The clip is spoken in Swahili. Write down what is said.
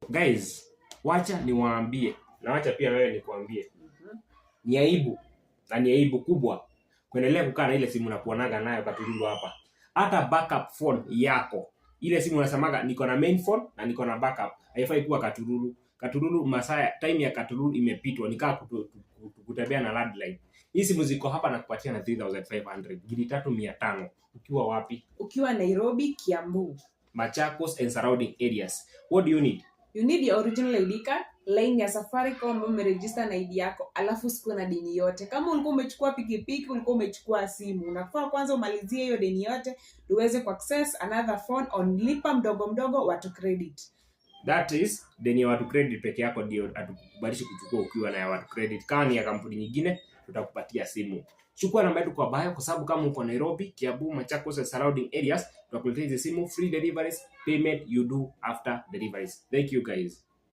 Guys, wacha niwaambie na wacha pia wewe nikuambie. Ni aibu na ni aibu kubwa kuendelea kukaa na ile simu unakuonaga nayo katululu hapa. Hata backup phone yako, ile simu unasemaga niko na main phone na niko na backup, haifai kuwa katululu. Katululu masaa time ya katululu imepitwa, nikaa kutembea na landline. Hii simu ziko hapa na kupatia na 3500, gili 3500. Ukiwa wapi? Ukiwa Nairobi, Kiambu, Machakos and surrounding areas. What do you need? You need your original ID card, line ya Safaricom ambayo umeregister na ID yako, alafu sikuwa na deni yote. Kama ulikuwa umechukua pikipiki, ulikuwa umechukua simu, unafaa kwanza umalizie hiyo deni yote uweze ku access another phone on lipa mdogo mdogo watu credit. That is deni ya watu credit peke yako ndio atukubalishi kuchukua ukiwa na ya watu credit. Kama ni ya kampuni nyingine tutakupatia simu. Chukua namba yetu kwa bio, kwa sababu kama uko Nairobi, Kiambu, Machakos and surrounding areas tutakuletea hizo simu, free deliveries, payment you do after deliveries. Thank you guys.